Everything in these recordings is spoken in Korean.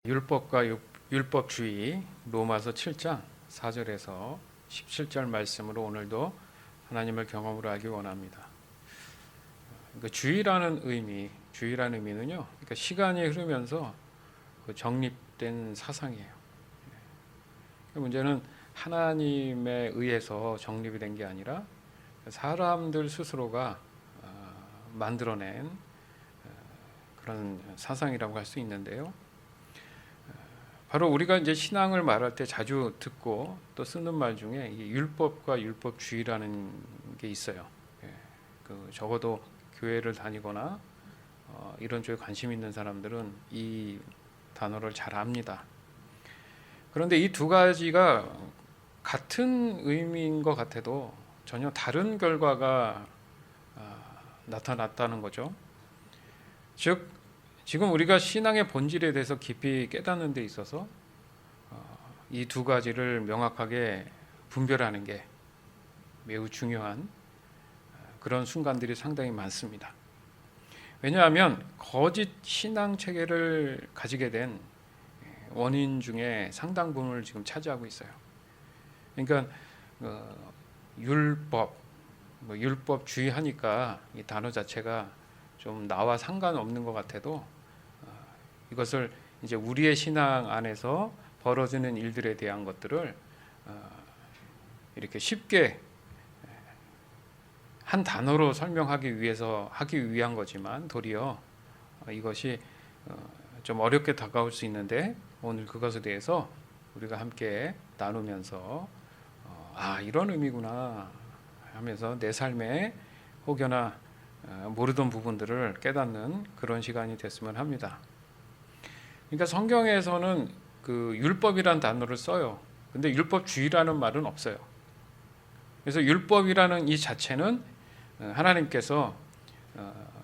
율법과 율법주의 로마서 7장 4절에서 17절 말씀으로 오늘도 하나님을 경험으로 알기 원합니다. 그러니까 주의라는 의미는요, 그러니까 시간이 흐르면서 정립된 사상이에요. 문제는 하나님에 의해서 정립이 된 게 아니라 사람들 스스로가 만들어낸 그런 사상이라고 할 수 있는데요. 바로 우리가 이제 신앙을 말할 때 자주 듣고 또 쓰는 말 중에 율법과 율법주의라는 게 있어요. 적어도 교회를 다니거나 이런 쪽에 관심 있는 사람들은 이 단어를 잘 압니다. 그런데 이 두 가지가 같은 의미인 것 같아도 전혀 다른 결과가 나타났다는 거죠. 즉 지금 우리가 신앙의 본질에 대해서 깊이 깨닫는 데 있어서 이 두 가지를 명확하게 분별하는 게 매우 중요한 그런 순간들이 상당히 많습니다. 왜냐하면 거짓 신앙 체계를 가지게 된 원인 중에 상당 부분을 지금 차지하고 있어요. 그러니까 율법주의 하니까 이 단어 자체가 좀 나와 상관없는 것 같아도 이것을 이제 우리의 신앙 안에서 벌어지는 일들에 대한 것들을 이렇게 쉽게 한 단어로 설명하기 위한 거지만 도리어 이것이 좀 어렵게 다가올 수 있는데 오늘 그것에 대해서 우리가 함께 나누면서 이런 의미구나 하면서 내 삶에 혹여나 모르던 부분들을 깨닫는 그런 시간이 됐으면 합니다. 그러니까 성경에서는 그 율법이라는 단어를 써요. 근데 율법주의라는 말은 없어요. 그래서 율법이라는 이 자체는 하나님께서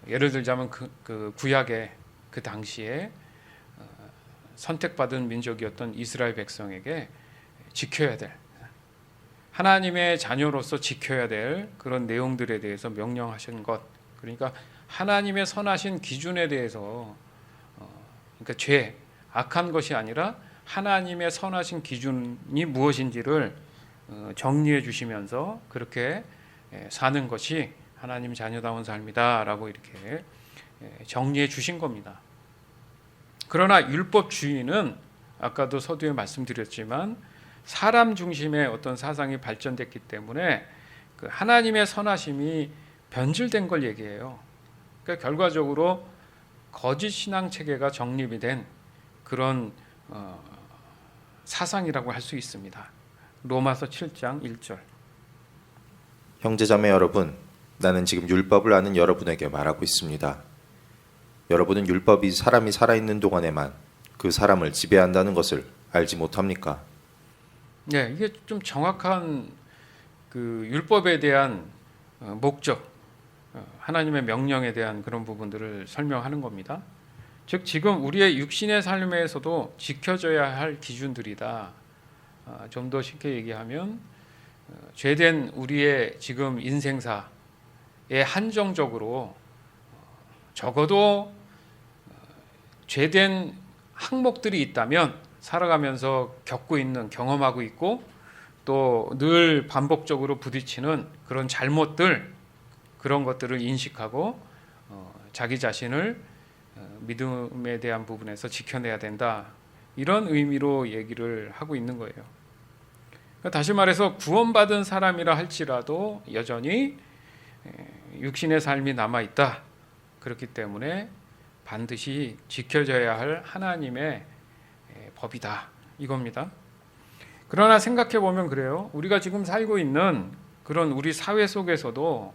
예를 들자면 그 구약의 그 당시에 선택받은 민족이었던 이스라엘 백성에게 지켜야 될, 하나님의 자녀로서 지켜야 될 그런 내용들에 대해서 명령하신 것, 그러니까 하나님의 선하신 기준에 대해서 그러니까 죄, 악한 것이 아니라 하나님의 선하신 기준이 무엇인지를 정리해 주시면서 그렇게 사는 것이 하나님 자녀다운 삶이다라고 이렇게 정리해 주신 겁니다. 그러나 율법주의는 아까도 서두에 말씀드렸지만 사람 중심의 어떤 사상이 발전됐기 때문에 그 하나님의 선하심이 변질된 걸 얘기해요. 그러니까 결과적으로 거짓 신앙 체계가 정립이 된 그런 사상이라고 할 수 있습니다. 로마서 7장 1절. 형제자매 여러분, 나는 지금 율법을 아는 여러분에게 말하고 있습니다. 여러분은 율법이 사람이 살아있는 동안에만 그 사람을 지배한다는 것을 알지 못합니까? 네, 이게 좀 정확한 그 율법에 대한 목적, 하나님의 명령에 대한 그런 부분들을 설명하는 겁니다. 즉 지금 우리의 육신의 삶에서도 지켜져야 할 기준들이다. 좀 더 쉽게 얘기하면 죄된 우리의 지금 인생사에 한정적으로 적어도 죄된 항목들이 있다면 살아가면서 겪고 있는, 경험하고 있고 또 늘 반복적으로 부딪히는 그런 잘못들, 그런 것들을 인식하고 자기 자신을 믿음에 대한 부분에서 지켜내야 된다, 이런 의미로 얘기를 하고 있는 거예요. 그러니까 다시 말해서 구원받은 사람이라 할지라도 여전히 육신의 삶이 남아있다. 그렇기 때문에 반드시 지켜져야 할 하나님의 법이다, 이겁니다. 그러나 생각해 보면 그래요. 우리가 지금 살고 있는 그런 우리 사회 속에서도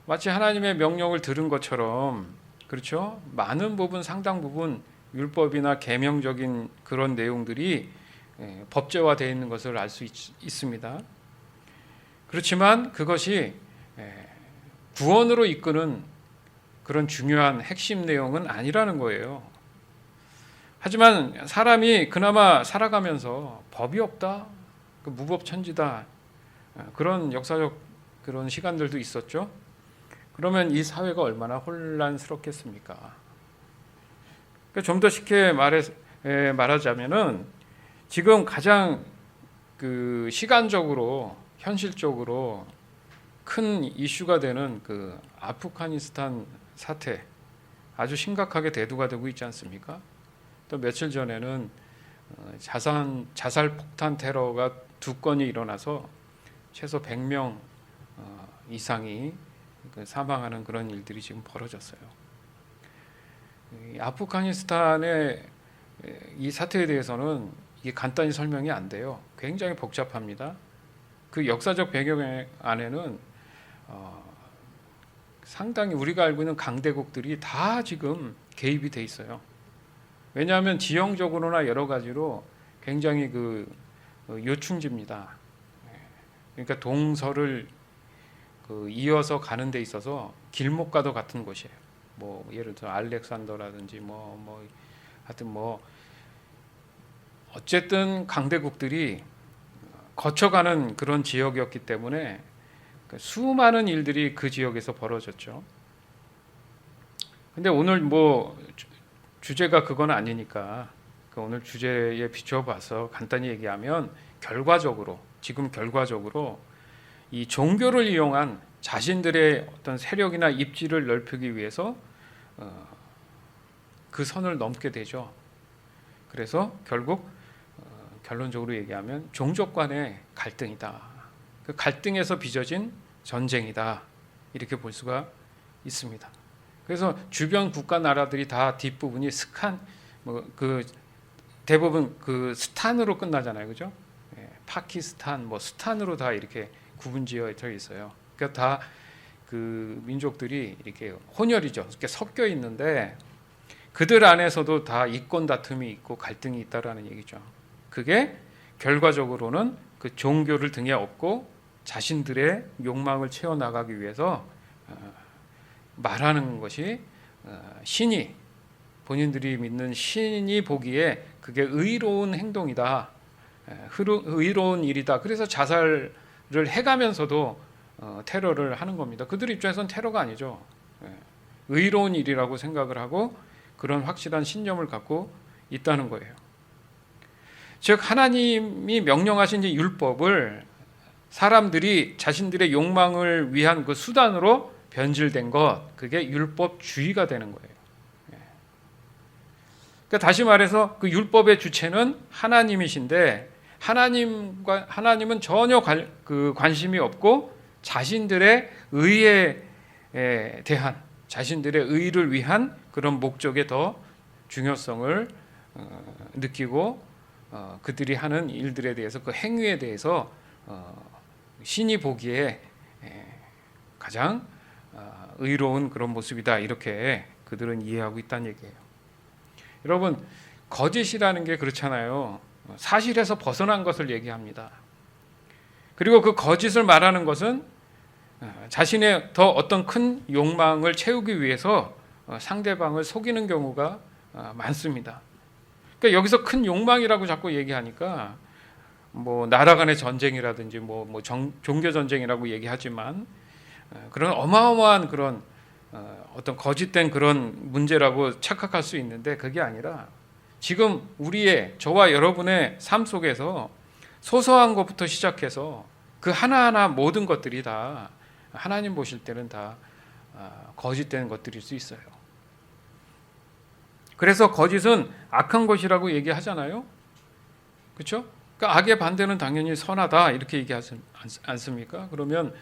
마치 하나님의 명령을 들은 것처럼, 그렇죠? 많은 부분, 상당 부분 율법이나 계명적인 그런 내용들이 법제화되어 있는 것을 알 수 있습니다. 그렇지만 그것이 구원으로 이끄는 그런 중요한 핵심 내용은 아니라는 거예요. 하지만 사람이 그나마 살아가면서 법이 없다, 무법천지다, 그런 역사적 그런 시간들도 있었죠. 그러면 이 사회가 얼마나 혼란스럽겠습니까? 좀 더 쉽게 말하자면은 지금 가장 그 시간적으로 현실적으로 큰 이슈가 되는 그 아프가니스탄 사태 아주 심각하게 대두가 되고 있지 않습니까? 또 며칠 전에는 자살 폭탄 테러가 2건이 일어나서 최소 100명 이상이 사망하는 그런 일들이 지금 벌어졌어요. 아프가니스탄의 이 사태에 대해서는 이게 간단히 설명이 안 돼요. 굉장히 복잡합니다. 그 역사적 배경 안에는 상당히 우리가 알고 있는 강대국들이 다 지금 개입이 돼 있어요. 왜냐하면 지형적으로나 여러 가지로 굉장히 그 요충지입니다. 그러니까 동서를 이어서 가는 데 있어서 길목과도 같은 곳이에요. 뭐 예를 들어 알렉산더라든지 하여튼 어쨌든 강대국들이 거쳐가는 그런 지역이었기 때문에 수많은 일들이 그 지역에서 벌어졌죠. 근데 오늘 주제가 그건 아니니까 오늘 주제에 비춰봐서 간단히 얘기하면 지금 결과적으로 이 종교를 이용한 자신들의 어떤 세력이나 입지를 넓히기 위해서 그 선을 넘게 되죠. 그래서 결국 결론적으로 얘기하면 종족 간의 갈등이다. 그 갈등에서 빚어진 전쟁이다. 이렇게 볼 수가 있습니다. 그래서 주변 국가 나라들이 다 뒷부분이 대부분 그 스탄으로 끝나잖아요. 그죠? 파키스탄, 스탄으로 다 이렇게 구분지어져 있어요. 그러니까 다 그 민족들이 이렇게 혼혈이죠. 이렇게 섞여 있는데 그들 안에서도 다 이권 다툼이 있고 갈등이 있다라는 얘기죠. 그게 결과적으로는 그 종교를 등에 업고 자신들의 욕망을 채워나가기 위해서 말하는 것이 신이 본인들이 믿는 신이 보기에 그게 의로운 행동이다. 의로운 일이다. 그래서 자살을 해가면서도 테러를 하는 겁니다. 그들 입장에서는 테러가 아니죠. 의로운 일이라고 생각을 하고 그런 확실한 신념을 갖고 있다는 거예요. 즉 하나님이 명령하신 이 율법을 사람들이 자신들의 욕망을 위한 그 수단으로 변질된 것, 그게 율법주의가 되는 거예요. 그러니까 다시 말해서 그 율법의 주체는 하나님이신데 하나님은 전혀 관심이 없고 자신들의 의에 대한 자신들의 의를 위한 그런 목적에 더 중요성을 느끼고 그들이 하는 일들에 대해서 그 행위에 대해서 신이 보기에 가장 의로운 그런 모습이다 이렇게 그들은 이해하고 있다는 얘기예요. 여러분 거짓이라는 게 그렇잖아요. 사실에서 벗어난 것을 얘기합니다. 그리고 그 거짓을 말하는 것은 자신의 더 어떤 큰 욕망을 채우기 위해서 상대방을 속이는 경우가 많습니다. 그러니까 여기서 큰 욕망이라고 자꾸 얘기하니까 나라 간의 전쟁이라든지 종교 전쟁이라고 얘기하지만 그런 어마어마한 그런 어떤 거짓된 그런 문제라고 착각할 수 있는데 그게 아니라 지금 저와 여러분의 삶 속에서 소소한 것부터 시작해서 그 하나하나 모든 것들이 다 하나님 보실 때는 다 거짓된 것들일 수 있어요. 그래서 거짓은 악한 것이라고 얘기하잖아요. 그렇죠? 그러니까 악의 반대는 당연히 선하다 이렇게 얘기하지 않습니까? 그러면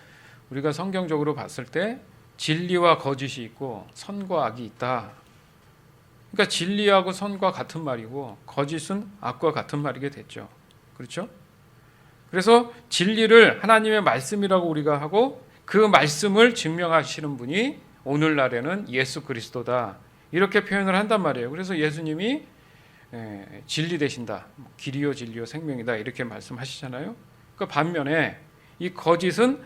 우리가 성경적으로 봤을 때 진리와 거짓이 있고 선과 악이 있다. 그러니까 진리하고 선과 같은 말이고 거짓은 악과 같은 말이게 됐죠. 그렇죠? 그래서 진리를 하나님의 말씀이라고 우리가 하고 그 말씀을 증명하시는 분이 오늘날에는 예수 그리스도다. 이렇게 표현을 한단 말이에요. 그래서 예수님이 진리 되신다. 길이요 진리요 생명이다. 이렇게 말씀하시잖아요. 그 반면에 이 거짓은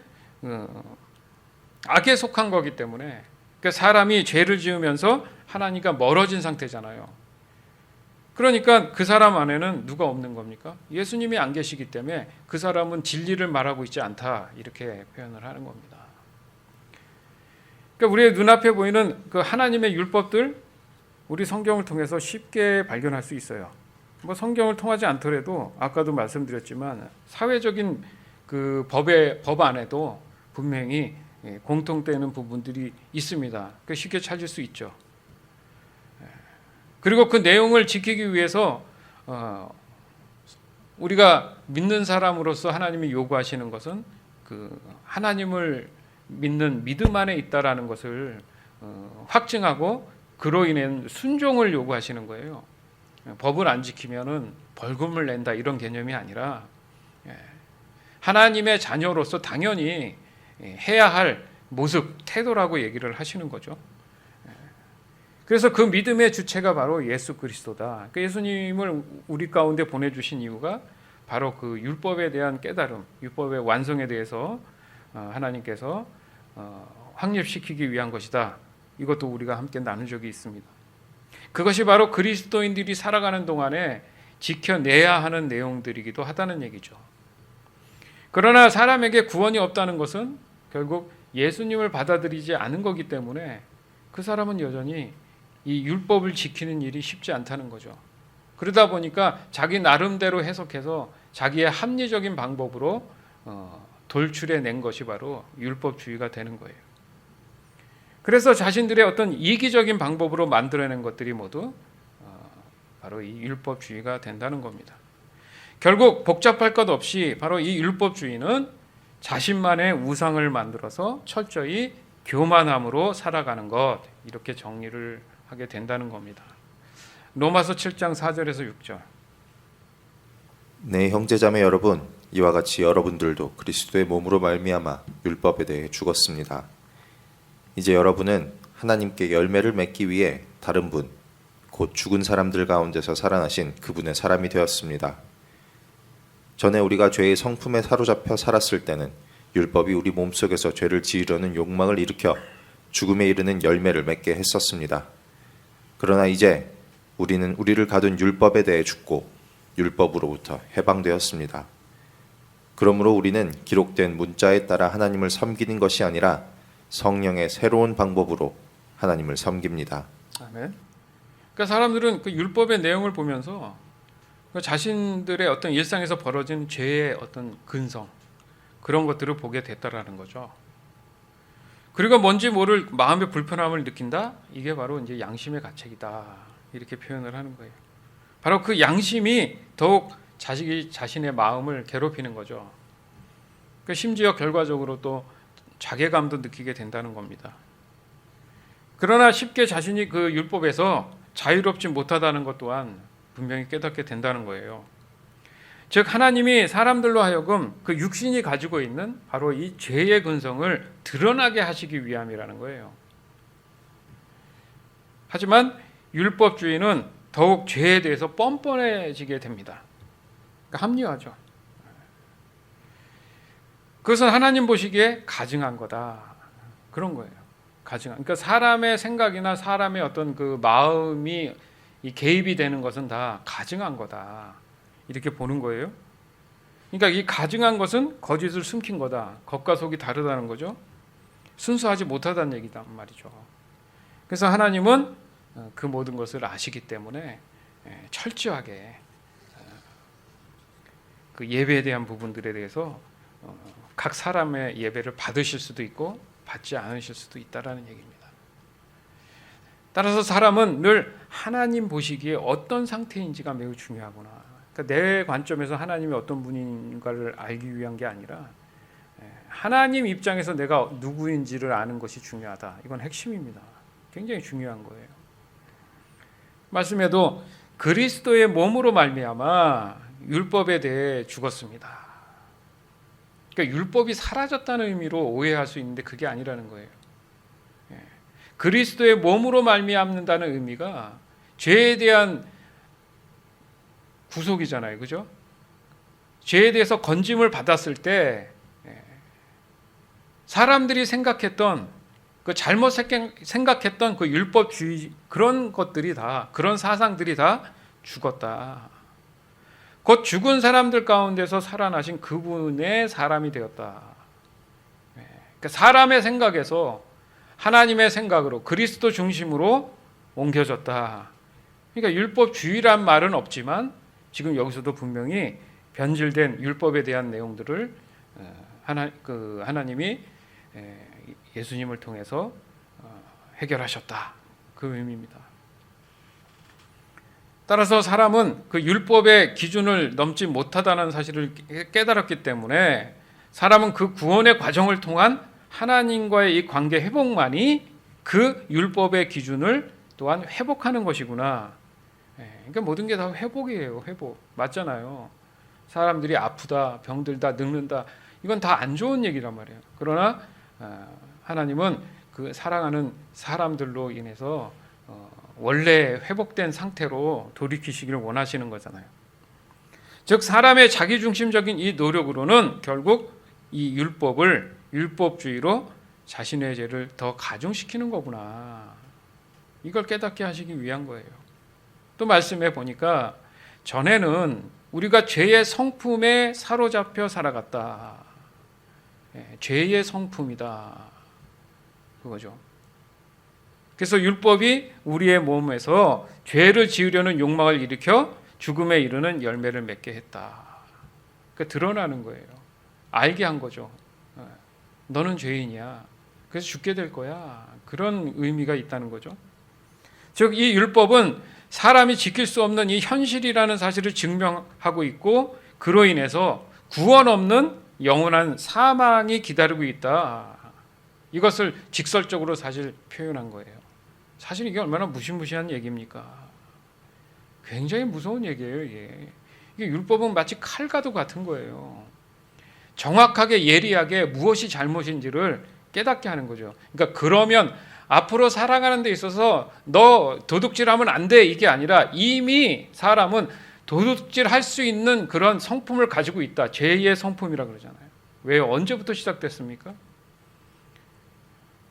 악에 속한 거기 때문에 그러니까 사람이 죄를 지으면서 하나님과 멀어진 상태잖아요. 그러니까 그 사람 안에는 누가 없는 겁니까? 예수님이 안 계시기 때문에 그 사람은 진리를 말하고 있지 않다. 이렇게 표현을 하는 겁니다. 그러니까 우리의 눈앞에 보이는 그 하나님의 율법들 우리 성경을 통해서 쉽게 발견할 수 있어요. 뭐 성경을 통하지 않더라도 아까도 말씀드렸지만 사회적인 그 법 안에도 분명히 공통되는 부분들이 있습니다. 그 쉽게 찾을 수 있죠. 그리고 그 내용을 지키기 위해서 우리가 믿는 사람으로서 하나님이 요구하시는 것은 그 하나님을 믿는 믿음 안에 있다라는 것을 확증하고 그로 인한 순종을 요구하시는 거예요. 법을 안 지키면은 벌금을 낸다 이런 개념이 아니라 하나님의 자녀로서 당연히 해야 할 모습, 태도라고 얘기를 하시는 거죠. 그래서 그 믿음의 주체가 바로 예수 그리스도다. 그러니까 예수님을 우리 가운데 보내주신 이유가 바로 그 율법에 대한 깨달음, 율법의 완성에 대해서 하나님께서 확립시키기 위한 것이다. 이것도 우리가 함께 나눈 적이 있습니다. 그것이 바로 그리스도인들이 살아가는 동안에 지켜내야 하는 내용들이기도 하다는 얘기죠. 그러나 사람에게 구원이 없다는 것은 결국 예수님을 받아들이지 않은 거기 때문에 그 사람은 여전히 이 율법을 지키는 일이 쉽지 않다는 거죠. 그러다 보니까 자기 나름대로 해석해서 자기의 합리적인 방법으로 돌출해낸 것이 바로 율법주의가 되는 거예요. 그래서 자신들의 어떤 이기적인 방법으로 만들어낸 것들이 모두 바로 이 율법주의가 된다는 겁니다. 결국 복잡할 것 없이 바로 이 율법주의는 자신만의 우상을 만들어서 철저히 교만함으로 살아가는 것, 이렇게 정리를 하게 된다는 겁니다. 로마서 7장 4절에서 6절. 네, 형제자매 여러분, 이와 같이 여러분들도 그리스도의 몸으로 말미암아 율법에 대해 죽었습니다. 이제 여러분은 하나님께 열매를 맺기 위해 다른 분, 곧 죽은 사람들 가운데서 살아나신 그분의 사람이 되었습니다. 전에 우리가 죄의 성품에 사로잡혀 살았을 때는 율법이 우리 몸속에서 죄를 지으려는 욕망을 일으켜 죽음에 이르는 열매를 맺게 했었습니다. 그러나 이제 우리는 우리를 가둔 율법에 대해 죽고 율법으로부터 해방되었습니다. 그러므로 우리는 기록된 문자에 따라 하나님을 섬기는 것이 아니라 성령의 새로운 방법으로 하나님을 섬깁니다. 아멘. 그러니까 사람들은 그 율법의 내용을 보면서 자신들의 어떤 일상에서 벌어진 죄의 어떤 근성, 그런 것들을 보게 됐다라는 거죠. 그리고 뭔지 모를 마음의 불편함을 느낀다? 이게 바로 이제 양심의 가책이다. 이렇게 표현을 하는 거예요. 바로 그 양심이 더욱 자신의 마음을 괴롭히는 거죠. 그 심지어 결과적으로 또 자괴감도 느끼게 된다는 겁니다. 그러나 쉽게 자신이 그 율법에서 자유롭지 못하다는 것 또한 분명히 깨닫게 된다는 거예요. 즉 하나님이 사람들로 하여금 그 육신이 가지고 있는 바로 이 죄의 근성을 드러나게 하시기 위함이라는 거예요. 하지만 율법주의는 더욱 죄에 대해서 뻔뻔해지게 됩니다. 그러니까 합리화죠. 그것은 하나님 보시기에 가증한 거다. 그런 거예요. 가증한. 그러니까 사람의 생각이나 사람의 어떤 그 마음이 이 개입이 되는 것은 다 가증한 거다. 이렇게 보는 거예요. 그러니까 이 가증한 것은 거짓을 숨긴 거다. 겉과 속이 다르다는 거죠. 순수하지 못하다는 얘기단 말이죠. 그래서 하나님은 그 모든 것을 아시기 때문에 철저하게 그 예배에 대한 부분들에 대해서 각 사람의 예배를 받으실 수도 있고 받지 않으실 수도 있다라는 얘기입니다. 따라서 사람은 늘 하나님 보시기에 어떤 상태인지가 매우 중요하구나. 그러니까 내 관점에서 하나님이 어떤 분인가를 알기 위한 게 아니라 하나님 입장에서 내가 누구인지를 아는 것이 중요하다. 이건 핵심입니다. 굉장히 중요한 거예요. 말씀에도 그리스도의 몸으로 말미암아 율법에 대해 죽었습니다. 그러니까 율법이 사라졌다는 의미로 오해할 수 있는데 그게 아니라는 거예요. 그리스도의 몸으로 말미암는다는 의미가 죄에 대한 구속이잖아요. 그죠? 죄에 대해서 건짐을 받았을 때 사람들이 생각했던 그 잘못 생각했던 그 율법주의 그런 것들이 다 그런 사상들이 다 죽었다. 곧 죽은 사람들 가운데서 살아나신 그분의 사람이 되었다. 그러니까 사람의 생각에서 하나님의 생각으로 그리스도 중심으로 옮겨졌다. 그러니까 율법주의란 말은 없지만 지금 여기서도 분명히 변질된 율법에 대한 내용들을 하나님이 예수님을 통해서 해결하셨다, 그 의미입니다. 따라서 사람은 그 율법의 기준을 넘지 못하다는 사실을 깨달았기 때문에 사람은 그 구원의 과정을 통한 하나님과의 이 관계 회복만이 그 율법의 기준을 또한 회복하는 것이구나. 그러니까 모든 게 다 회복이에요. 회복. 맞잖아요. 사람들이 아프다, 병들다, 늙는다, 이건 다 안 좋은 얘기란 말이에요. 그러나 하나님은 그 사랑하는 사람들로 인해서 원래 회복된 상태로 돌이키시기를 원하시는 거잖아요. 즉 사람의 자기중심적인 이 노력으로는 결국 이 율법주의로 자신의 죄를 더 가중시키는 거구나, 이걸 깨닫게 하시기 위한 거예요. 또 말씀해 보니까 전에는 우리가 죄의 성품에 사로잡혀 살아갔다. 죄의 성품이다, 그거죠. 그래서 율법이 우리의 몸에서 죄를 지으려는 욕망을 일으켜 죽음에 이르는 열매를 맺게 했다. 그러니까 드러나는 거예요. 알게 한 거죠. 너는 죄인이야. 그래서 죽게 될 거야. 그런 의미가 있다는 거죠. 즉 이 율법은 사람이 지킬 수 없는 이 현실이라는 사실을 증명하고 있고, 그로 인해서 구원 없는 영원한 사망이 기다리고 있다, 이것을 직설적으로 사실 표현한 거예요. 사실 이게 얼마나 무시무시한 얘기입니까? 굉장히 무서운 얘기예요. 이게 율법은 마치 칼과도 같은 거예요. 정확하게 예리하게 무엇이 잘못인지를 깨닫게 하는 거죠. 그러니까 그러면 앞으로 살아가는 데 있어서 너 도둑질하면 안 돼, 이게 아니라 이미 사람은 도둑질할 수 있는 그런 성품을 가지고 있다. 죄의 성품이라 그러잖아요. 왜? 언제부터 시작됐습니까?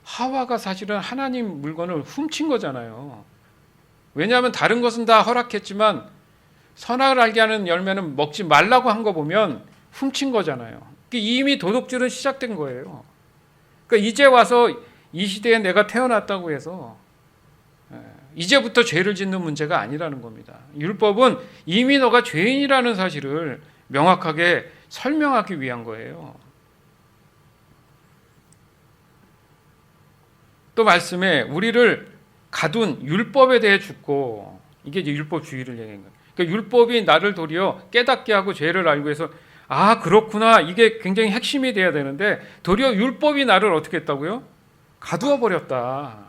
하와가 사실은 하나님 물건을 훔친 거잖아요. 왜냐하면 다른 것은 다 허락했지만 선악을 알게 하는 열매는 먹지 말라고 한 거 보면 훔친 거잖아요. 이미 도둑질은 시작된 거예요. 그러니까 이제 와서 이 시대에 내가 태어났다고 해서 이제부터 죄를 짓는 문제가 아니라는 겁니다. 율법은 이미 너가 죄인이라는 사실을 명확하게 설명하기 위한 거예요. 또 말씀에 우리를 가둔 율법에 대해 죽고, 이게 이제 율법주의를 얘기한 거예요. 그러니까 율법이 나를 도리어 깨닫게 하고 죄를 알고 해서 아 그렇구나, 이게 굉장히 핵심이 돼야 되는데 도리어 율법이 나를 어떻게 했다고요? 가두어 버렸다.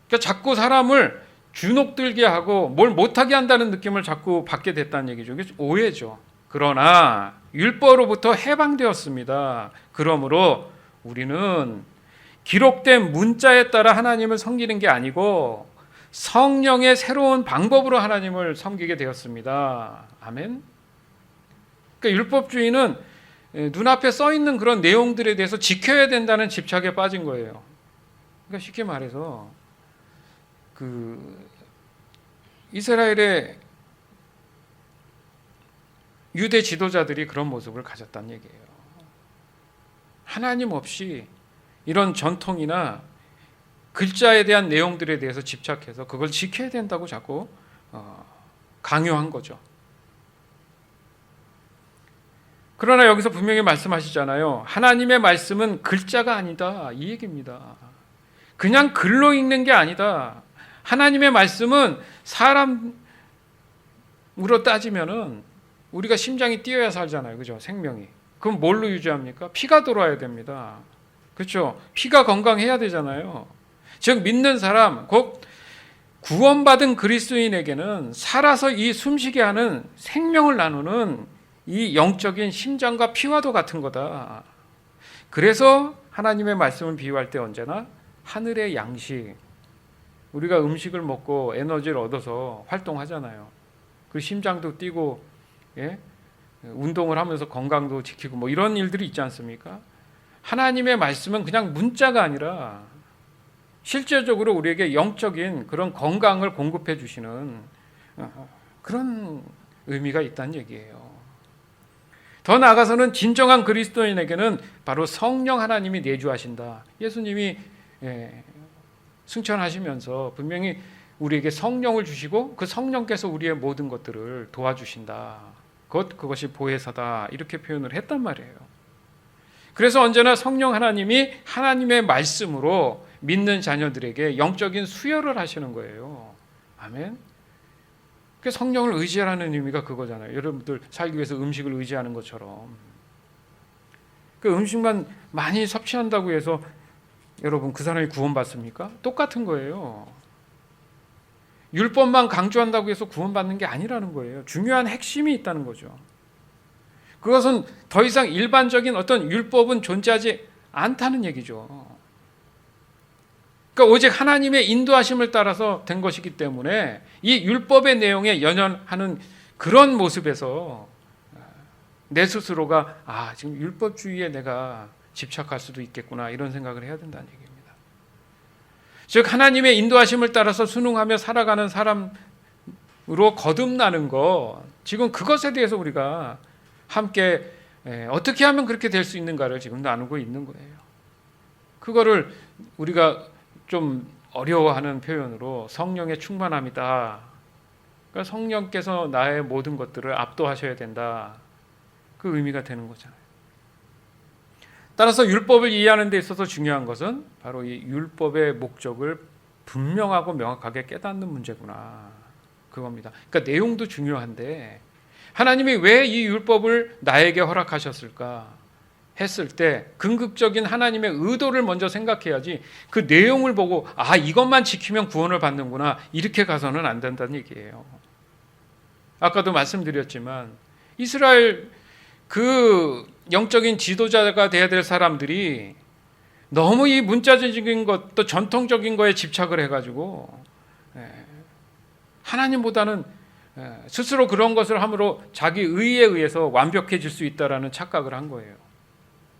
그러니까 자꾸 사람을 주눅들게 하고 뭘 못하게 한다는 느낌을 자꾸 받게 됐다는 얘기죠. 이게 오해죠. 그러나 율법으로부터 해방되었습니다. 그러므로 우리는 기록된 문자에 따라 하나님을 섬기는 게 아니고 성령의 새로운 방법으로 하나님을 섬기게 되었습니다. 아멘. 그러니까 율법주의는 눈앞에 써 있는 그런 내용들에 대해서 지켜야 된다는 집착에 빠진 거예요. 그러니까 쉽게 말해서 이스라엘의 유대 지도자들이 그런 모습을 가졌다는 얘기예요. 하나님 없이 이런 전통이나 글자에 대한 내용들에 대해서 집착해서 그걸 지켜야 된다고 자꾸 강요한 거죠. 그러나 여기서 분명히 말씀하시잖아요. 하나님의 말씀은 글자가 아니다, 이 얘기입니다. 그냥 글로 읽는 게 아니다. 하나님의 말씀은 사람으로 따지면은 우리가 심장이 뛰어야 살잖아요. 그죠? 생명이. 그럼 뭘로 유지합니까? 피가 돌아야 됩니다. 그렇죠? 피가 건강해야 되잖아요. 즉 믿는 사람, 곧 구원받은 그리스도인에게는 살아서 이 숨쉬게 하는 생명을 나누는 이 영적인 심장과 피와도 같은 거다. 그래서 하나님의 말씀을 비유할 때 언제나 하늘의 양식, 우리가 음식을 먹고 에너지를 얻어서 활동하잖아요. 그 심장도 뛰고, 예? 운동을 하면서 건강도 지키고 뭐 이런 일들이 있지 않습니까? 하나님의 말씀은 그냥 문자가 아니라 실제적으로 우리에게 영적인 그런 건강을 공급해 주시는 그런 의미가 있다는 얘기예요. 더 나아가서는 진정한 그리스도인에게는 바로 성령 하나님이 내주하신다. 예수님이 승천하시면서 분명히 우리에게 성령을 주시고 그 성령께서 우리의 모든 것들을 도와주신다. 그것이 보혜사다. 이렇게 표현을 했단 말이에요. 그래서 언제나 성령 하나님이 하나님의 말씀으로 믿는 자녀들에게 영적인 수혈을 하시는 거예요. 아멘. 그 성령을 의지하라는 의미가 그거잖아요. 여러분들 살기 위해서 음식을 의지하는 것처럼. 그 음식만 많이 섭취한다고 해서 여러분 그 사람이 구원받습니까? 똑같은 거예요. 율법만 강조한다고 해서 구원받는 게 아니라는 거예요. 중요한 핵심이 있다는 거죠. 그것은 더 이상 일반적인 어떤 율법은 존재하지 않다는 얘기죠. 그러니까 오직 하나님의 인도하심을 따라서 된 것이기 때문에 이 율법의 내용에 연연하는 그런 모습에서 내 스스로가 지금 율법주의에 내가 집착할 수도 있겠구나 이런 생각을 해야 된다는 얘기입니다. 즉 하나님의 인도하심을 따라서 순응하며 살아가는 사람으로 거듭나는 것, 지금 그것에 대해서 우리가 함께 어떻게 하면 그렇게 될 수 있는가를 지금 나누고 있는 거예요. 그거를 우리가 좀 어려워하는 표현으로 성령의 충만함이다. 그러니까 성령께서 나의 모든 것들을 압도하셔야 된다. 그 의미가 되는 거잖아요. 따라서 율법을 이해하는 데 있어서 중요한 것은 바로 이 율법의 목적을 분명하고 명확하게 깨닫는 문제구나. 그겁니다. 그러니까 내용도 중요한데 하나님이 왜 이 율법을 나에게 허락하셨을까 했을 때 궁극적인 하나님의 의도를 먼저 생각해야지 그 내용을 보고 이것만 지키면 구원을 받는구나 이렇게 가서는 안 된다는 얘기예요. 아까도 말씀드렸지만 이스라엘 그 영적인 지도자가 돼야 될 사람들이 너무 이 문자적인 것 또 전통적인 거에 집착을 해가지고 하나님보다는 스스로 그런 것을 함으로 자기 의에 의해서 완벽해질 수 있다라는 착각을 한 거예요.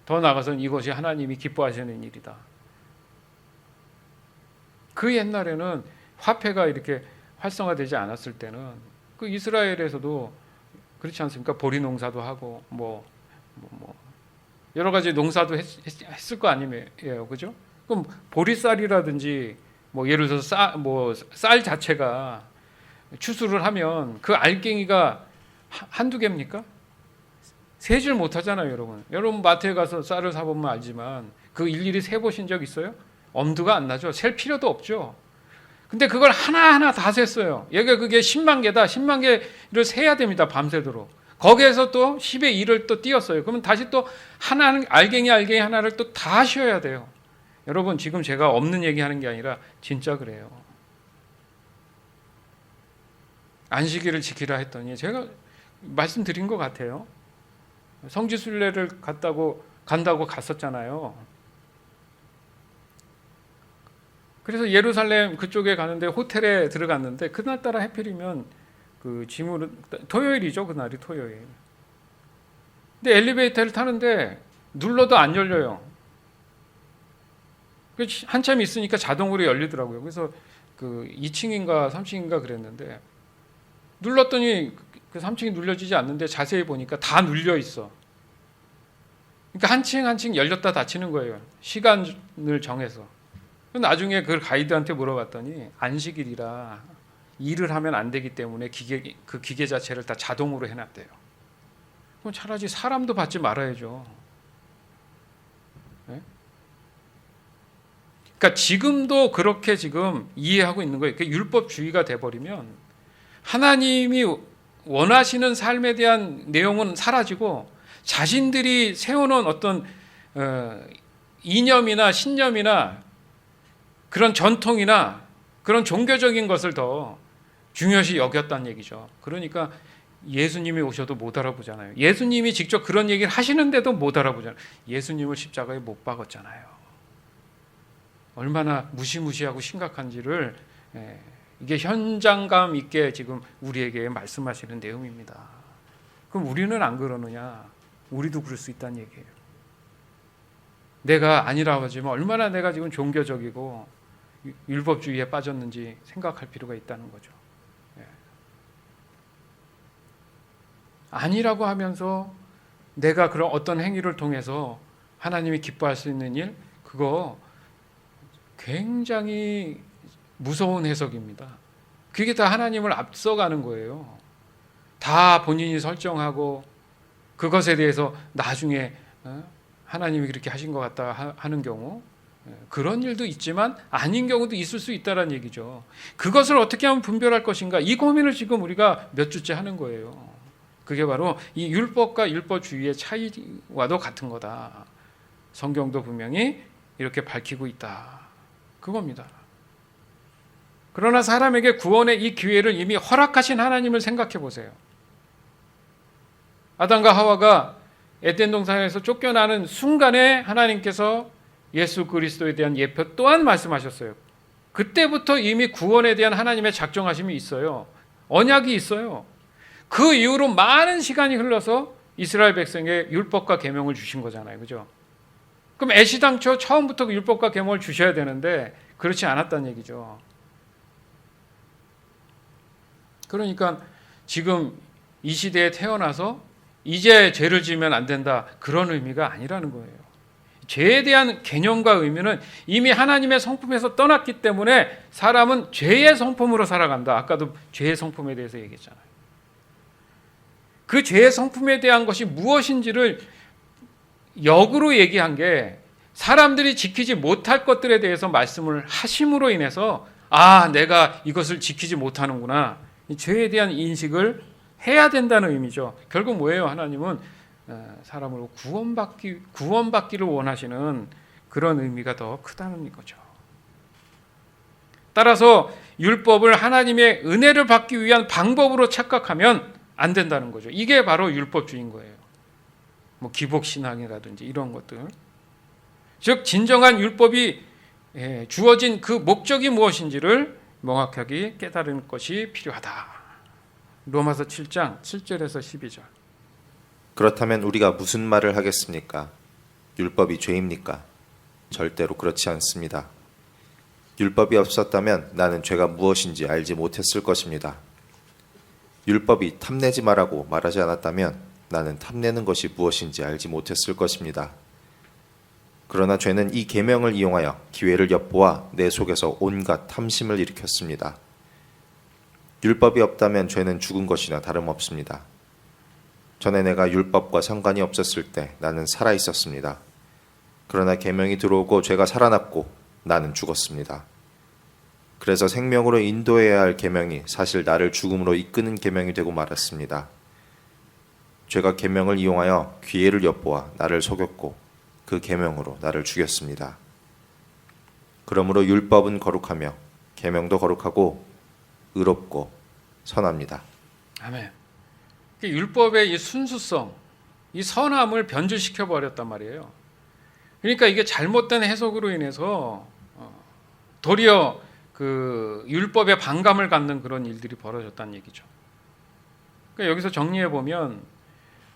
더 나아가서는 이것이 하나님이 기뻐하시는 일이다. 그 옛날에는 화폐가 이렇게 활성화되지 않았을 때는 그 이스라엘에서도 그렇지 않습니까? 보리 농사도 하고 뭐 여러 가지 농사도 했을 거 아니에요, 그죠? 그럼 보리쌀이라든지 뭐 예를 들어서 쌀 자체가 추수를 하면 그 알갱이가 한두 개입니까? 세질 못하잖아요, 여러분. 여러분 마트에 가서 쌀을 사보면 알지만 그 일일이 세보신 적 있어요? 엄두가 안 나죠. 셀 필요도 없죠. 근데 그걸 하나하나 다 셌어요. 얘가 그게 10만 개다. 10만 개를 세야 됩니다. 밤새도록. 거기에서 또 10의 1을 또 띄었어요. 그러면 다시 또 하나는 알갱이 하나를 또 다 쉬어야 돼요. 여러분 지금 제가 없는 얘기하는 게 아니라 진짜 그래요. 안식일을 지키라 했더니 제가 말씀드린 것 같아요. 성지순례를 간다고 갔었잖아요. 그래서 예루살렘 그쪽에 가는데 호텔에 들어갔는데 그날따라 하필이면 그 지물은 토요일이죠. 그날이 토요일. 근데 엘리베이터를 타는데 눌러도 안 열려요. 한참 있으니까 자동으로 열리더라고요. 그래서 그 2층인가 3층인가 그랬는데 눌렀더니 그 3층이 눌려지지 않는데 자세히 보니까 다 눌려 있어. 그러니까 한 층 한 층 열렸다 닫히는 거예요. 시간을 정해서. 나중에 그걸 가이드한테 물어봤더니 안식일이라 일을 하면 안 되기 때문에 그 기계 자체를 다 자동으로 해놨대요. 그럼 차라리 사람도 받지 말아야죠. 네? 그러니까 지금도 그렇게 지금 이해하고 있는 거예요. 율법주의가 돼버리면 하나님이 원하시는 삶에 대한 내용은 사라지고 자신들이 세워놓은 어떤 이념이나 신념이나 그런 전통이나 그런 종교적인 것을 더 중요시 여겼다는 얘기죠. 그러니까 예수님이 오셔도 못 알아보잖아요. 예수님이 직접 그런 얘기를 하시는데도 못 알아보잖아요. 예수님을 십자가에 못 박았잖아요. 얼마나 무시무시하고 심각한지를 이게 현장감 있게 지금 우리에게 말씀하시는 내용입니다. 그럼 우리는 안 그러느냐? 우리도 그럴 수 있다는 얘기예요. 내가 아니라고 하지만 얼마나 내가 지금 종교적이고 율법주의에 빠졌는지 생각할 필요가 있다는 거죠. 아니라고 하면서 내가 그런 어떤 행위를 통해서 하나님이 기뻐할 수 있는 일, 그거 굉장히 무서운 해석입니다. 그게 다 하나님을 앞서가는 거예요. 다 본인이 설정하고 그것에 대해서 나중에 하나님이 그렇게 하신 것 같다 하는 경우, 그런 일도 있지만 아닌 경우도 있을 수 있다는 얘기죠. 그것을 어떻게 하면 분별할 것인가, 이 고민을 지금 우리가 몇 주째 하는 거예요. 그게 바로 이 율법과 율법주의의 차이와도 같은 거다. 성경도 분명히 이렇게 밝히고 있다. 그겁니다. 그러나 사람에게 구원의 이 기회를 이미 허락하신 하나님을 생각해 보세요. 아담과 하와가 에덴 동산에서 쫓겨나는 순간에 하나님께서 예수 그리스도에 대한 예표 또한 말씀하셨어요. 그때부터 이미 구원에 대한 하나님의 작정하심이 있어요. 언약이 있어요. 그 이후로 많은 시간이 흘러서 이스라엘 백성에게 율법과 계명을 주신 거잖아요. 그죠? 그럼 애시당초 처음부터 율법과 계명을 주셔야 되는데 그렇지 않았다는 얘기죠. 그러니까 지금 이 시대에 태어나서 이제 죄를 지으면 안 된다, 그런 의미가 아니라는 거예요. 죄에 대한 개념과 의미는 이미 하나님의 성품에서 떠났기 때문에 사람은 죄의 성품으로 살아간다. 아까도 죄의 성품에 대해서 얘기했잖아요. 그 죄의 성품에 대한 것이 무엇인지를 역으로 얘기한 게 사람들이 지키지 못할 것들에 대해서 말씀을 하심으로 인해서 내가 이것을 지키지 못하는구나, 이 죄에 대한 인식을 해야 된다는 의미죠. 결국 뭐예요? 하나님은 사람으로 구원받기를 원하시는 그런 의미가 더 크다는 거죠. 따라서 율법을 하나님의 은혜를 받기 위한 방법으로 착각하면 안 된다는 거죠. 이게 바로 율법주의인 거예요. 뭐 기복신앙이라든지 이런 것들. 즉 진정한 율법이 주어진 그 목적이 무엇인지를 명확하게 깨달은 것이 필요하다. 로마서 7장 7절에서 12절. 그렇다면 우리가 무슨 말을 하겠습니까? 율법이 죄입니까? 절대로 그렇지 않습니다. 율법이 없었다면 나는 죄가 무엇인지 알지 못했을 것입니다. 율법이 탐내지 말라고 말하지 않았다면 나는 탐내는 것이 무엇인지 알지 못했을 것입니다. 그러나 죄는 이 계명을 이용하여 기회를 엿보아 내 속에서 온갖 탐심을 일으켰습니다. 율법이 없다면 죄는 죽은 것이나 다름없습니다. 전에 내가 율법과 상관이 없었을 때 나는 살아 있었습니다. 그러나 계명이 들어오고 죄가 살아났고 나는 죽었습니다. 그래서 생명으로 인도해야 할 계명이 사실 나를 죽음으로 이끄는 계명이 되고 말았습니다. 죄가 계명을 이용하여 기회를 엿보아 나를 속였고 그 계명으로 나를 죽였습니다. 그러므로 율법은 거룩하며 계명도 거룩하고 의롭고 선합니다. 아멘. 율법의 이 순수성, 이 선함을 변질시켜 버렸단 말이에요. 그러니까 이게 잘못된 해석으로 인해서 도리어 그 율법에 반감을 갖는 그런 일들이 벌어졌다는 얘기죠. 그러니까 여기서 정리해 보면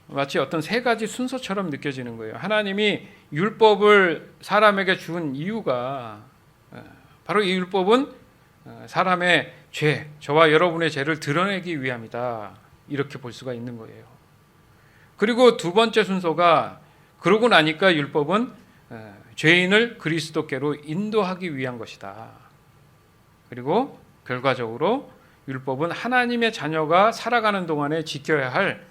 마치 어떤 세 가지 순서처럼 느껴지는 거예요. 하나님이 율법을 사람에게 준 이유가 바로 이 율법은 사람의 죄, 저와 여러분의 죄를 드러내기 위함이다, 이렇게 볼 수가 있는 거예요. 그리고 두 번째 순서가, 그러고 나니까 율법은 죄인을 그리스도께로 인도하기 위한 것이다. 그리고 결과적으로 율법은 하나님의 자녀가 살아가는 동안에 지켜야 할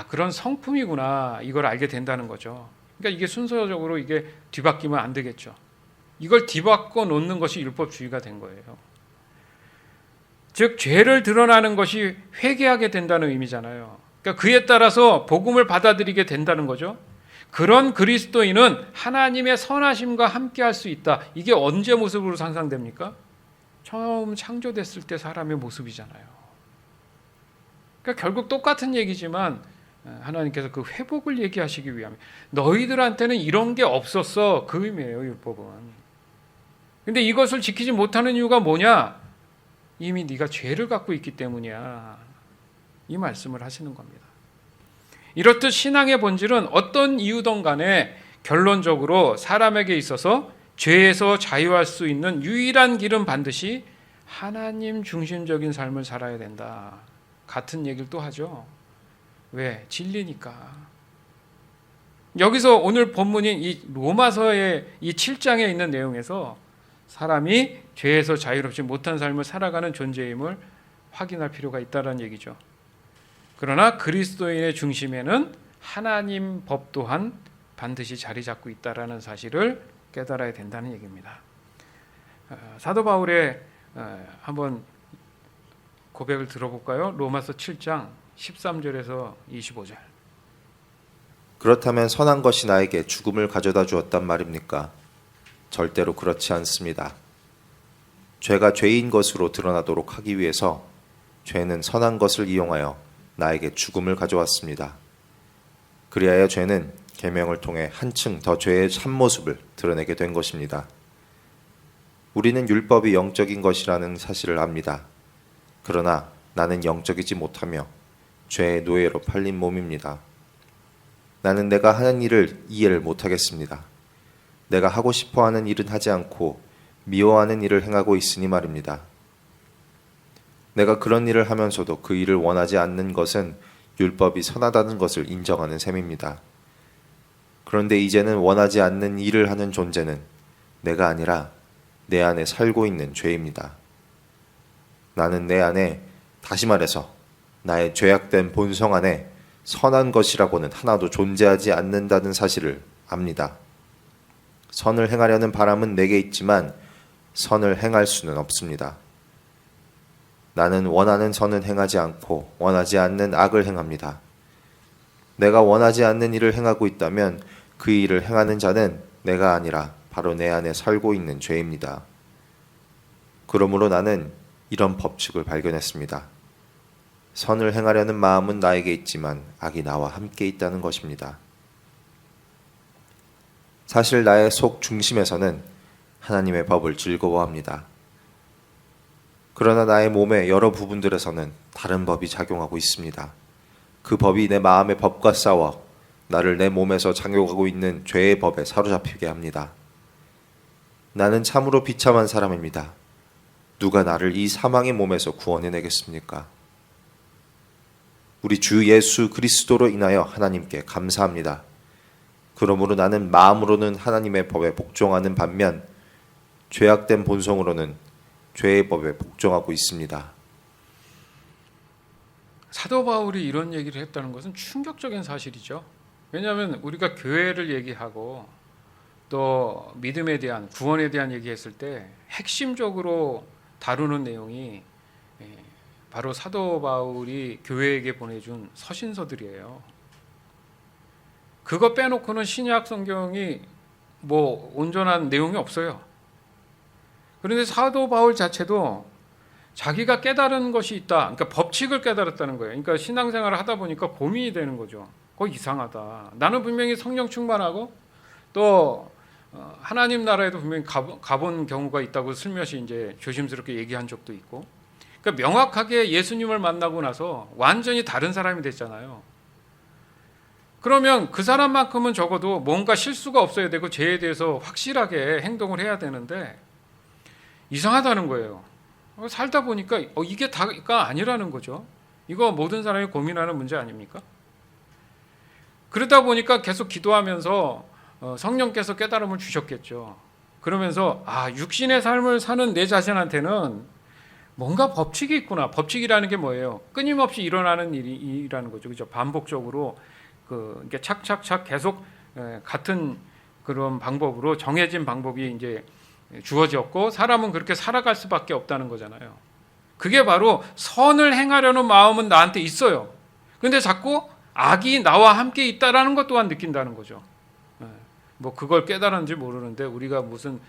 그런 성품이구나, 이걸 알게 된다는 거죠. 그러니까 이게 순서적으로 이게 뒤바뀌면 안 되겠죠. 이걸 뒤바꿔 놓는 것이 율법주의가 된 거예요. 즉 죄를 드러나는 것이 회개하게 된다는 의미잖아요. 그러니까 그에 따라서 복음을 받아들이게 된다는 거죠. 그런 그리스도인은 하나님의 선하심과 함께할 수 있다. 이게 언제 모습으로 상상됩니까? 처음 창조됐을 때 사람의 모습이잖아요. 그러니까 결국 똑같은 얘기지만 하나님께서 그 회복을 얘기하시기 위함. 너희들한테는 이런 게 없었어, 그 의미예요, 율법은. 근데 이것을 지키지 못하는 이유가 뭐냐? 이미 네가 죄를 갖고 있기 때문이야, 이 말씀을 하시는 겁니다. 이렇듯 신앙의 본질은 어떤 이유든 간에 결론적으로 사람에게 있어서 죄에서 자유할 수 있는 유일한 길은 반드시 하나님 중심적인 삶을 살아야 된다. 같은 얘기를 또 하죠. 왜? 진리니까. 여기서 오늘 본문인 이 로마서의 이 7장에 있는 내용에서 사람이 죄에서 자유롭지 못한 삶을 살아가는 존재임을 확인할 필요가 있다는 얘기죠. 그러나 그리스도인의 중심에는 하나님 법 또한 반드시 자리 잡고 있다는 사실을 깨달아야 된다는 얘기입니다. 사도 바울의 한번 고백을 들어볼까요? 로마서 7장 13절에서 25절. 그렇다면 선한 것이 나에게 죽음을 가져다 주었단 말입니까? 절대로 그렇지 않습니다. 죄가 죄인 것으로 드러나도록 하기 위해서 죄는 선한 것을 이용하여 나에게 죽음을 가져왔습니다. 그리하여 죄는 계명을 통해 한층 더 죄의 참모습을 드러내게 된 것입니다. 우리는 율법이 영적인 것이라는 사실을 압니다. 그러나 나는 영적이지 못하며 죄의 노예로 팔린 몸입니다. 나는 내가 하는 일을 이해를 못하겠습니다. 내가 하고 싶어하는 일은 하지 않고 미워하는 일을 행하고 있으니 말입니다. 내가 그런 일을 하면서도 그 일을 원하지 않는 것은 율법이 선하다는 것을 인정하는 셈입니다. 그런데 이제는 원하지 않는 일을 하는 존재는 내가 아니라 내 안에 살고 있는 죄입니다. 나는 내 안에, 다시 말해서 나의 죄악된 본성 안에 선한 것이라고는 하나도 존재하지 않는다는 사실을 압니다. 선을 행하려는 바람은 내게 있지만 선을 행할 수는 없습니다. 나는 원하는 선은 행하지 않고 원하지 않는 악을 행합니다. 내가 원하지 않는 일을 행하고 있다면 그 일을 행하는 자는 내가 아니라 바로 내 안에 살고 있는 죄입니다. 그러므로 나는 이런 법칙을 발견했습니다. 선을 행하려는 마음은 나에게 있지만 악이 나와 함께 있다는 것입니다. 사실 나의 속 중심에서는 하나님의 법을 즐거워합니다. 그러나 나의 몸의 여러 부분들에서는 다른 법이 작용하고 있습니다. 그 법이 내 마음의 법과 싸워 나를 내 몸에서 작용하고 있는 죄의 법에 사로잡히게 합니다. 나는 참으로 비참한 사람입니다. 누가 나를 이 사망의 몸에서 구원해내겠습니까? 우리 주 예수 그리스도로 인하여 하나님께 감사합니다. 그러므로 나는 마음으로는 하나님의 법에 복종하는 반면 죄악된 본성으로는 죄의 법에 복종하고 있습니다. 사도 바울이 이런 얘기를 했다는 것은 충격적인 사실이죠. 왜냐하면 우리가 교회를 얘기하고 또 믿음에 대한, 구원에 대한 얘기했을 때 핵심적으로 다루는 내용이 바로 사도 바울이 교회에게 보내준 서신서들이에요. 그거 빼놓고는 신약 성경이 뭐 온전한 내용이 없어요. 그런데 사도 바울 자체도 자기가 깨달은 것이 있다. 그러니까 법칙을 깨달았다는 거예요. 그러니까 신앙생활을 하다 보니까 고민이 되는 거죠. 이상하다. 나는 분명히 성령 충만하고 또 하나님 나라에도 분명히 가본 경우가 있다고 슬며시 이제 조심스럽게 얘기한 적도 있고. 그러니까 명확하게 예수님을 만나고 나서 완전히 다른 사람이 됐잖아요. 그러면 그 사람만큼은 적어도 뭔가 실수가 없어야 되고 죄에 대해서 확실하게 행동을 해야 되는데 이상하다는 거예요. 살다 보니까 이게 다가 아니라는 거죠. 이거 모든 사람이 고민하는 문제 아닙니까? 그러다 보니까 계속 기도하면서 성령께서 깨달음을 주셨겠죠. 그러면서 육신의 삶을 사는 내 자신한테는 뭔가 법칙이 있구나. 법칙이라는 게 뭐예요? 끊임없이 일어나는 일이라는 거죠. 그죠? 반복적으로 이렇게 착착착 계속 같은 그런 방법으로 정해진 방법이 이제 주어졌고 사람은 그렇게 살아갈 수밖에 없다는 거잖아요. 그게 바로 선을 행하려는 마음은 나한테 있어요. 그런데 자꾸 악이 나와 함께 있다라는 것 또한 느낀다는 거죠. 뭐 그걸 깨달았는지 모르는데 우리가 무슨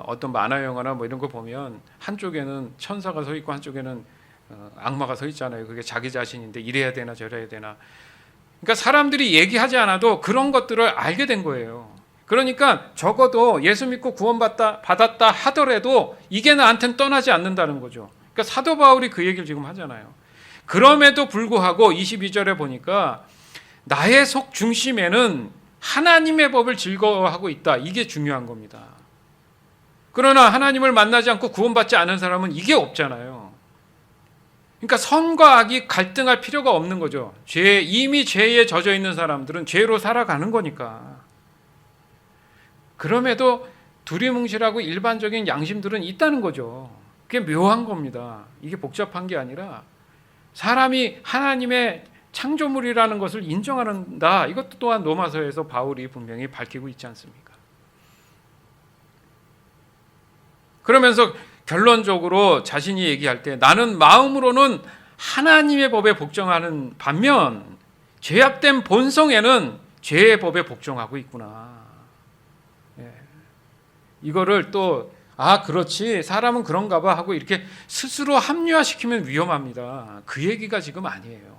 어떤 만화 영화나 뭐 이런 거 보면 한쪽에는 천사가 서 있고 한쪽에는 악마가 서 있잖아요. 그게 자기 자신인데 이래야 되나 저래야 되나. 그러니까 사람들이 얘기하지 않아도 그런 것들을 알게 된 거예요. 그러니까 적어도 예수 믿고 구원받았다 하더라도 이게 나한테는 떠나지 않는다는 거죠. 그러니까 사도 바울이 그 얘기를 지금 하잖아요. 그럼에도 불구하고 22절에 보니까 나의 속 중심에는 하나님의 법을 즐거워하고 있다. 이게 중요한 겁니다. 그러나 하나님을 만나지 않고 구원받지 않은 사람은 이게 없잖아요. 그러니까 선과 악이 갈등할 필요가 없는 거죠. 이미 죄에 젖어 있는 사람들은 죄로 살아가는 거니까. 그럼에도 두리뭉실하고 일반적인 양심들은 있다는 거죠. 그게 묘한 겁니다. 이게 복잡한 게 아니라 사람이 하나님의 창조물이라는 것을 인정한다. 이것도 또한 로마서에서 바울이 분명히 밝히고 있지 않습니까? 그러면서 결론적으로 자신이 얘기할 때 나는 마음으로는 하나님의 법에 복종하는 반면 죄악된 본성에는 죄의 법에 복종하고 있구나. 이거를 또 그렇지 사람은 그런가 봐 하고 이렇게 스스로 합리화시키면 위험합니다. 그 얘기가 지금 아니에요.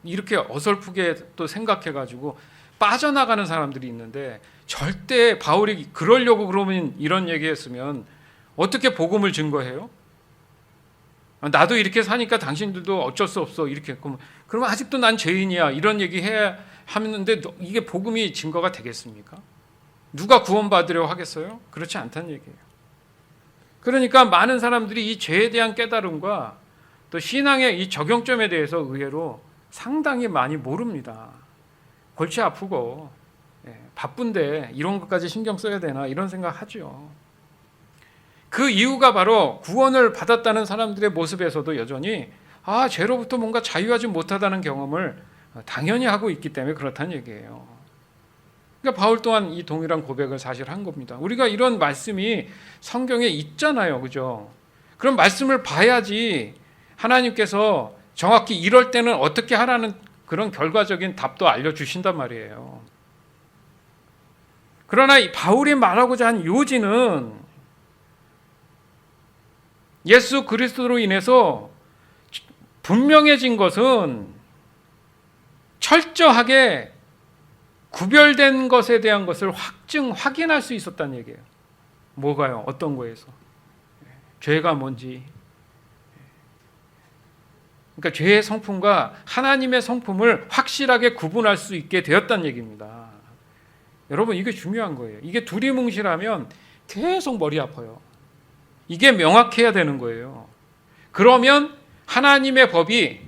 이렇게 어설프게 또 생각해가지고 빠져나가는 사람들이 있는데 절대 바울이 그러려고 그러면 이런 얘기했으면 어떻게 복음을 증거해요? 나도 이렇게 사니까 당신들도 어쩔 수 없어 이렇게 그러면 아직도 난 죄인이야 이런 얘기 해야 하는데 이게 복음이 증거가 되겠습니까? 누가 구원받으려고 하겠어요? 그렇지 않다는 얘기예요. 그러니까 많은 사람들이 이 죄에 대한 깨달음과 또 신앙의 이 적용점에 대해서 의외로 상당히 많이 모릅니다. 골치 아프고 바쁜데 이런 것까지 신경 써야 되나 이런 생각하죠. 그 이유가 바로 구원을 받았다는 사람들의 모습에서도 여전히 죄로부터 뭔가 자유하지 못하다는 경험을 당연히 하고 있기 때문에 그렇다는 얘기예요. 그러니까 바울 또한 이 동일한 고백을 사실 한 겁니다. 우리가 이런 말씀이 성경에 있잖아요. 그죠? 그런 말씀을 봐야지 하나님께서 정확히 이럴 때는 어떻게 하라는 그런 결과적인 답도 알려주신단 말이에요. 그러나 이 바울이 말하고자 한 요지는 예수 그리스도로 인해서 분명해진 것은 철저하게 구별된 것에 대한 것을 확인할 수 있었다는 얘기예요. 뭐가요? 어떤 거에서? 죄가 뭔지. 그러니까 죄의 성품과 하나님의 성품을 확실하게 구분할 수 있게 되었다는 얘기입니다. 여러분 이게 중요한 거예요. 이게 두리뭉실하면 계속 머리 아파요. 이게 명확해야 되는 거예요. 그러면 하나님의 법이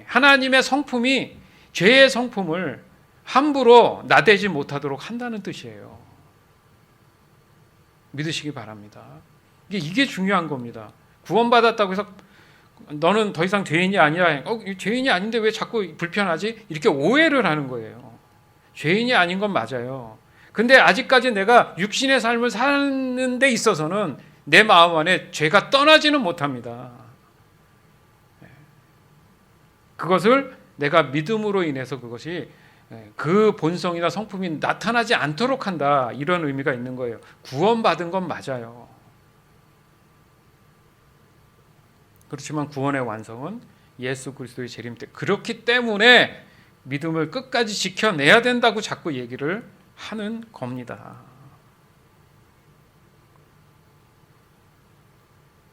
하나님의 성품이 죄의 성품을 함부로 나대지 못하도록 한다는 뜻이에요. 믿으시기 바랍니다. 이게 중요한 겁니다. 구원받았다고 해서 너는 더 이상 죄인이 아니야. 죄인이 아닌데 왜 자꾸 불편하지? 이렇게 오해를 하는 거예요. 죄인이 아닌 건 맞아요. 근데 아직까지 내가 육신의 삶을 사는 데 있어서는 내 마음 안에 죄가 떠나지는 못합니다. 그것을 내가 믿음으로 인해서 그것이 그 본성이나 성품이 나타나지 않도록 한다. 이런 의미가 있는 거예요. 구원받은 건 맞아요. 그렇지만 구원의 완성은 예수 그리스도의 재림 때 그렇기 때문에 믿음을 끝까지 지켜내야 된다고 자꾸 얘기를 하는 겁니다.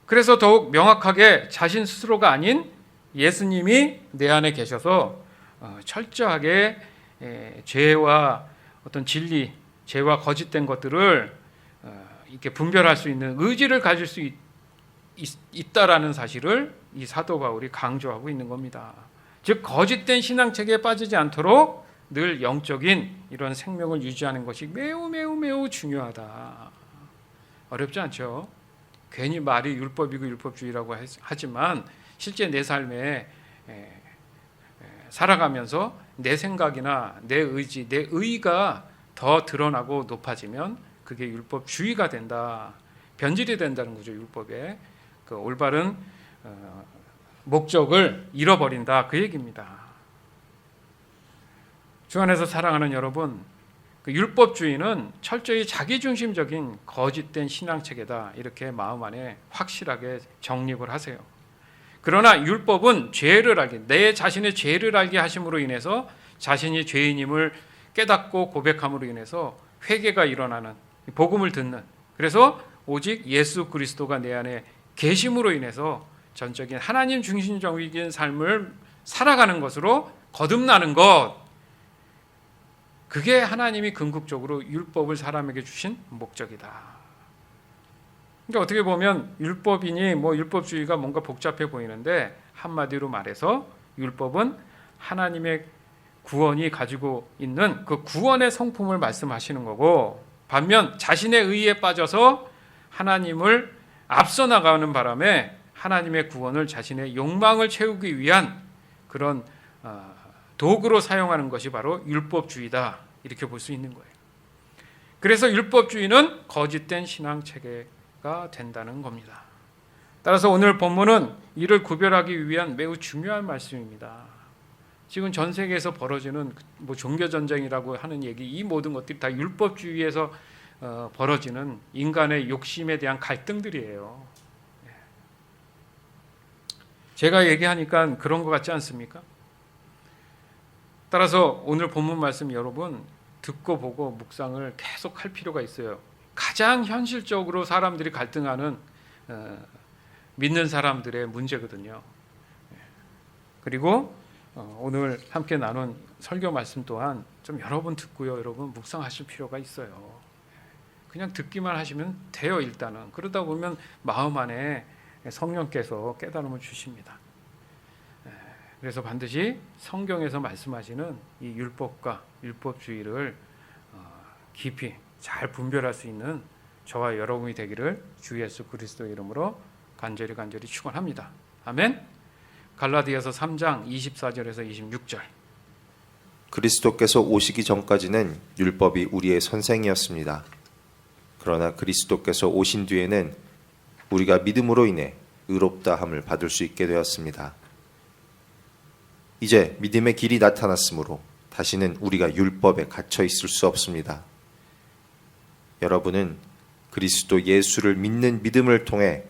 그래서 더욱 명확하게 자신 스스로가 아닌 예수님이 내 안에 계셔서 철저하게 죄와 어떤 진리, 죄와 거짓된 것들을 이렇게 분별할 수 있는 의지를 가질 수 있다라는 사실을 이 사도 바울이 강조하고 있는 겁니다. 즉 거짓된 신앙체계에 빠지지 않도록 늘 영적인 이런 생명을 유지하는 것이 매우 중요하다. 어렵지 않죠? 괜히 말이 율법이고 율법주의라고 하지만 실제 내 삶에 살아가면서 내 생각이나 내 의지, 내 의가 더 드러나고 높아지면 그게 율법주의가 된다. 변질이 된다는 거죠. 율법의 그 올바른 목적을 잃어버린다. 그 얘기입니다. 주 안에서 사랑하는 여러분, 그 율법주의는 철저히 자기중심적인 거짓된 신앙체계다. 이렇게 마음 안에 확실하게 정립을 하세요. 그러나 율법은 죄를 알게, 내 자신의 죄를 알게 하심으로 인해서 자신이 죄인임을 깨닫고 고백함으로 인해서 회개가 일어나는, 복음을 듣는, 그래서 오직 예수 그리스도가 내 안에 계심으로 인해서 전적인 하나님 중심적인 삶을 살아가는 것으로 거듭나는 것, 그게 하나님이 궁극적으로 율법을 사람에게 주신 목적이다. 그러니까 어떻게 보면 율법이니 율법주의가 뭔가 복잡해 보이는데 한마디로 말해서 율법은 하나님의 구원이 가지고 있는 그 구원의 성품을 말씀하시는 거고, 반면 자신의 의에 빠져서 하나님을 앞서 나가는 바람에 하나님의 구원을 자신의 욕망을 채우기 위한 그런 도구로 사용하는 것이 바로 율법주의다, 이렇게 볼 수 있는 거예요. 그래서 율법주의는 거짓된 신앙 체계가 된다는 겁니다. 따라서 오늘 본문은 이를 구별하기 위한 매우 중요한 말씀입니다. 지금 전 세계에서 벌어지는 종교 전쟁이라고 하는 얘기, 이 모든 것들이 다 율법주의에서 벌어지는 인간의 욕심에 대한 갈등들이에요. 제가 얘기하니까 그런 것 같지 않습니까? 따라서 오늘 본문 말씀 여러분 듣고 보고 묵상을 계속 할 필요가 있어요. 가장 현실적으로 사람들이 갈등하는 믿는 사람들의 문제거든요. 그리고 오늘 함께 나눈 설교 말씀 또한 좀 여러분 듣고요, 여러분 묵상하실 필요가 있어요. 그냥 듣기만 하시면 돼요. 일단은 그러다 보면 마음 안에 성령께서 깨달음을 주십니다. 그래서 반드시 성경에서 말씀하시는 이 율법과 율법주의를 깊이 잘 분별할 수 있는 저와 여러분이 되기를 주 예수 그리스도의 이름으로 간절히 축원합니다. 아멘. 갈라디아서 3장 24절에서 26절. 그리스도께서 오시기 전까지는 율법이 우리의 선생이었습니다. 그러나 그리스도께서 오신 뒤에는 우리가 믿음으로 인해 의롭다함을 받을 수 있게 되었습니다. 이제 믿음의 길이 나타났으므로 다시는 우리가 율법에 갇혀 있을 수 없습니다. 여러분은 그리스도 예수를 믿는 믿음을 통해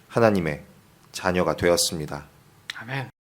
하나님의 자녀가 되었습니다. 아멘.